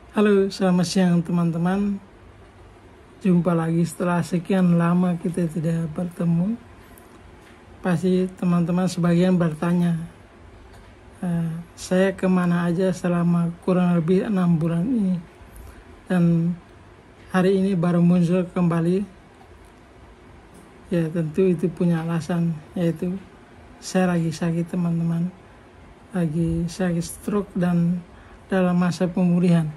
Halo, selamat siang teman-teman. Jumpa lagi setelah sekian lama kita tidak bertemu. Pasti teman-teman sebagian bertanya, saya kemana aja selama kurang lebih 6 bulan ini. Dan hari ini baru muncul kembali. Ya tentu itu punya alasan, yaitu saya lagi sakit teman-teman. Lagi sakit stroke dan dalam masa pemulihan.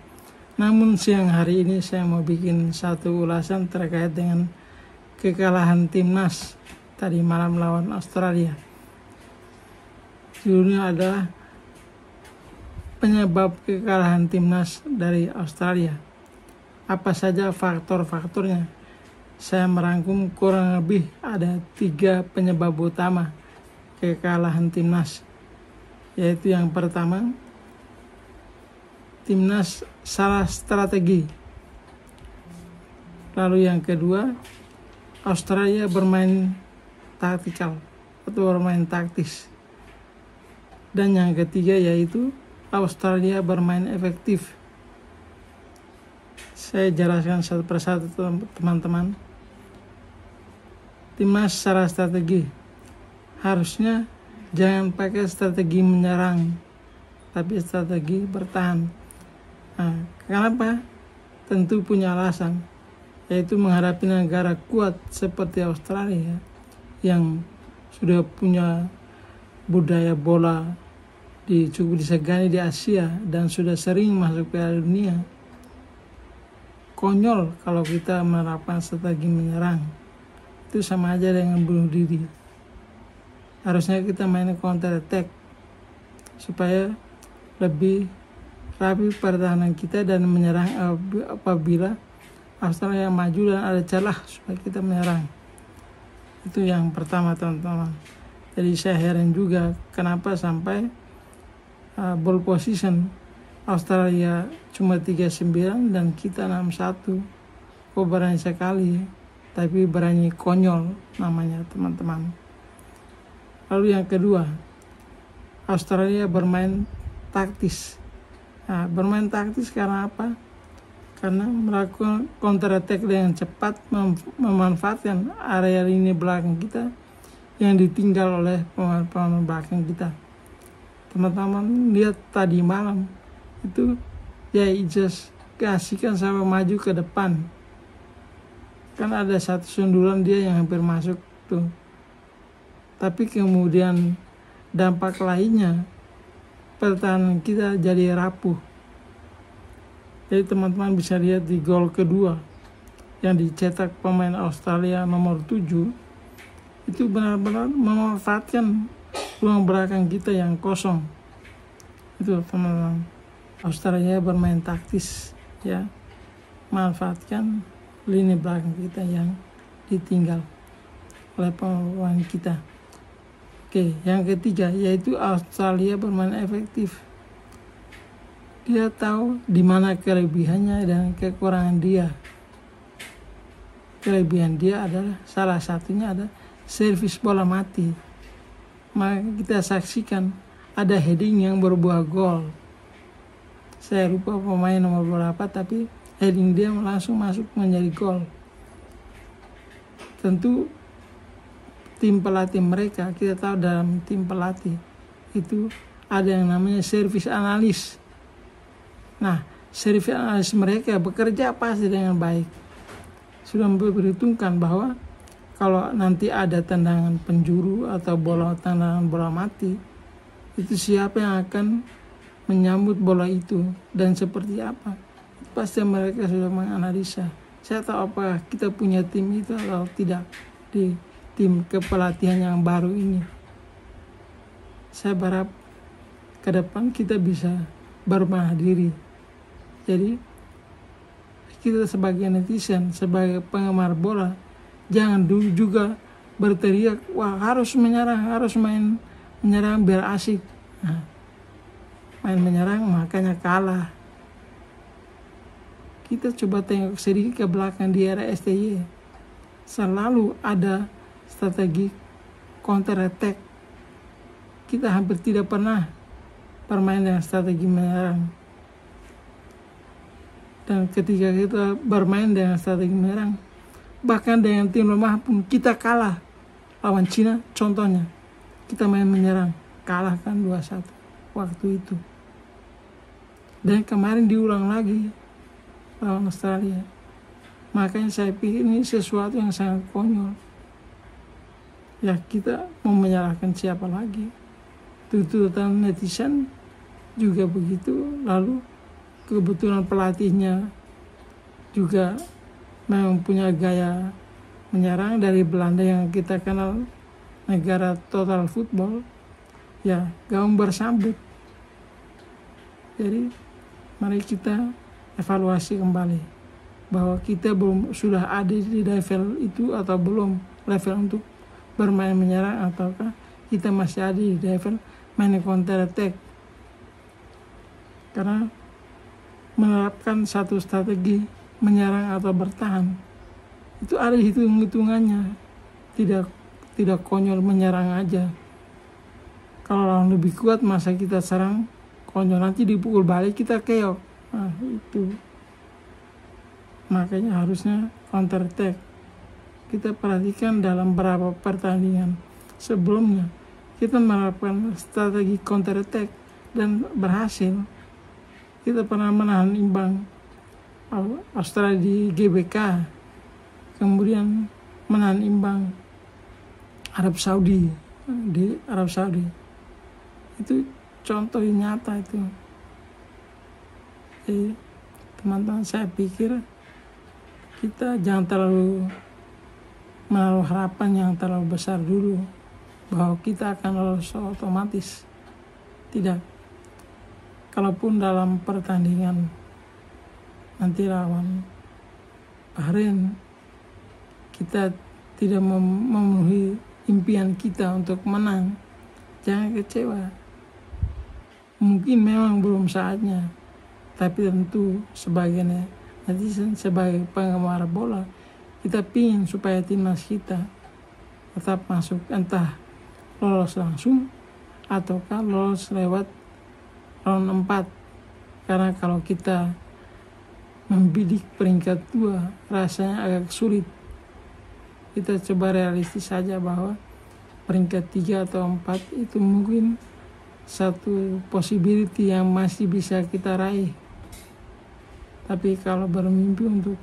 Namun siang hari ini saya mau bikin satu ulasan terkait dengan kekalahan timnas tadi malam lawan Australia. Judulnya adalah penyebab kekalahan timnas dari Australia. Apa saja faktor-faktornya? Saya merangkum kurang lebih ada 3 penyebab utama kekalahan timnas. Yaitu yang pertama, timnas salah strategi. Lalu yang kedua, Australia bermain taktikal atau bermain taktis. Dan yang ketiga yaitu Australia bermain efektif. Saya jelaskan satu persatu teman-teman. Timnas salah strategi. Harusnya jangan pakai strategi menyerang, tapi strategi bertahan. Nah, kenapa? Tentu punya alasan, yaitu menghadapi negara kuat seperti Australia yang sudah punya budaya bola cukup disegani di Asia dan sudah sering masuk Piala Dunia. Konyol kalau kita menerapkan strategi menyerang. Itu sama aja dengan bunuh diri. Harusnya kita main counter attack supaya lebih rapi pertahanan kita dan menyerang apabila Australia maju dan ada celah supaya kita menyerang. Itu yang pertama teman-teman. Jadi saya heran juga kenapa sampai ball position Australia cuma 39 dan kita 61. Kok berani sekali, tapi berani konyol namanya teman-teman. Lalu yang kedua, Australia bermain taktis. Nah, bermain taktis karena apa? Karena melakukan counter attack dengan cepat, memanfaatkan area lini belakang kita yang ditinggal oleh pemain belakang kita. Teman-teman lihat tadi malam itu ya just kasihkan sampai maju ke depan. Kan ada satu sundulan dia yang hampir masuk tuh. Tapi kemudian dampak lainnya, pertahanan kita jadi rapuh. Jadi teman-teman bisa lihat di gol kedua yang dicetak pemain Australia nomor 7, itu benar-benar memanfaatkan ruang belakang kita yang kosong. Itu teman-teman, Australia bermain taktis, ya, manfaatkan lini belakang kita yang ditinggal oleh pemain kita. Oke, yang ketiga yaitu Australia bermain efektif. Dia tahu di mana kelebihannya dan kekurangan dia. Kelebihan dia adalah salah satunya ada servis bola mati. Maka kita saksikan ada heading yang berbuah gol. Saya lupa pemain nomor berapa, tapi heading dia langsung masuk menjadi gol. Tentu tim pelatih mereka, kita tahu dalam tim pelatih itu ada yang namanya service analis. Nah, service analis mereka bekerja pasti dengan baik. Sudah memperhitungkan bahwa kalau nanti ada tendangan penjuru atau tendangan bola mati, itu siapa yang akan menyambut bola itu dan seperti apa. Pasti mereka sudah menganalisa. Saya tahu apakah kita punya tim itu atau tidak di tim kepelatihan yang baru ini. Saya berharap ke depan kita bisa berbenah diri. Jadi kita sebagai netizen, sebagai penggemar bola, jangan dulu juga berteriak, wah harus menyerang, harus main menyerang biar asik. Nah, main menyerang makanya kalah. Kita coba tengok sedikit ke belakang di era STY. Selalu ada strategi counter attack. Kita hampir tidak pernah bermain dengan strategi menyerang. Dan ketika kita bermain dengan strategi menyerang, bahkan dengan tim lemah pun kita kalah lawan Cina contohnya, kita main menyerang, kalahkan 2-1 waktu itu. Dan kemarin diulang lagi lawan Australia. Makanya saya pikir ini sesuatu yang sangat konyol. Ya, kita mau menyalahkan siapa lagi? Tuntutan netizen juga begitu. Lalu kebetulan pelatihnya juga memang punya gaya menyerang dari Belanda yang kita kenal negara total football. Ya, gaung bersambut. Jadi mari kita evaluasi kembali bahwa kita sudah ada di level itu atau belum, level untuk bermain menyerang, ataukah kita masih ada di level main counter attack. Karena menerapkan satu strategi menyerang atau bertahan itu ada hitung-hitungannya, tidak konyol menyerang aja. Kalau lawan lebih kuat masa kita serang konyol, nanti dipukul balik kita keok. Nah itu makanya harusnya counter attack. Kita perhatikan dalam beberapa pertandingan sebelumnya kita menerapkan strategi counter attack dan berhasil. Kita pernah menahan imbang Australia di GBK, kemudian menahan imbang Arab Saudi di Arab Saudi. Itu contoh nyata itu. Jadi teman-teman, saya pikir kita jangan terlalu menaruh harapan yang terlalu besar dulu bahwa kita akan lolos otomatis. Tidak. Kalaupun dalam pertandingan nanti lawan Bahrain kita tidak memenuhi impian kita untuk menang, jangan kecewa. Mungkin memang belum saatnya, tapi tentu sebagai netizen, sebagai penggemar bola, kita pingin supaya timnas kita tetap masuk, entah lolos langsung ataukah lolos lewat round 4. Karena kalau kita membidik peringkat 2 rasanya agak sulit. Kita coba realistis saja bahwa peringkat 3 atau 4 itu mungkin satu possibility yang masih bisa kita raih. Tapi kalau bermimpi untuk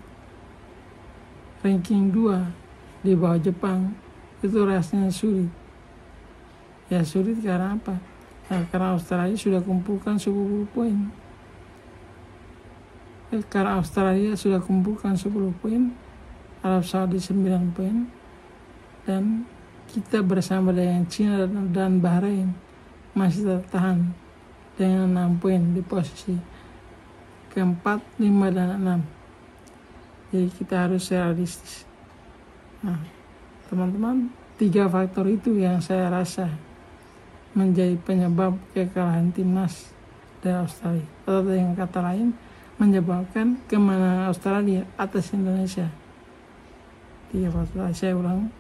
ranking 2 di bawah Jepang, itu rasanya sulit. Ya sulit karena apa? Nah, karena Australia sudah kumpulkan 10 poin. Karena Australia sudah kumpulkan 10 poin, Arab Saudi 9 poin, dan kita bersama dengan China dan Bahrain masih tertahan dengan 6 poin di posisi keempat, 5, dan 6. Jadi kita harus realistis. Nah, teman-teman, 3 faktor itu yang saya rasa menjadi penyebab kekalahan timnas dari Australia, atau dengan kata lain menyebabkan kemenangan Australia atas Indonesia. 3 faktor, saya ulang.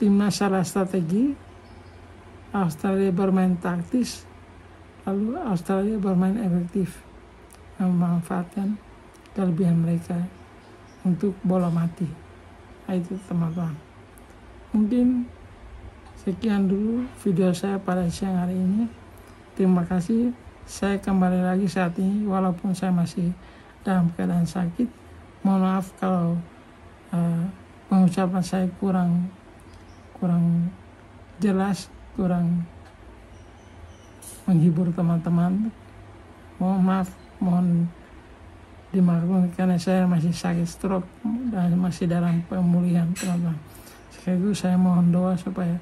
Timnas salah strategi, Australia bermain taktis, lalu Australia bermain efektif, memanfaatkan kelebihan mereka untuk bola mati. Nah, itu teman-teman. Mungkin sekian dulu video saya pada siang hari ini. Terima kasih. Saya kembali lagi saat ini walaupun saya masih dalam keadaan sakit. Mohon maaf kalau pengucapan saya kurang jelas, kurang menghibur teman-teman. Mohon maaf, mohon dimaklumi karena saya masih sakit stroke dan masih dalam pemulihan, teman-teman. Sekaligus saya mohon doa supaya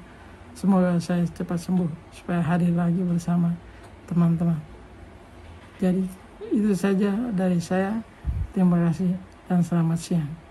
semoga saya cepat sembuh, supaya hadir lagi bersama teman-teman. Jadi itu saja dari saya. Terima kasih dan selamat siang.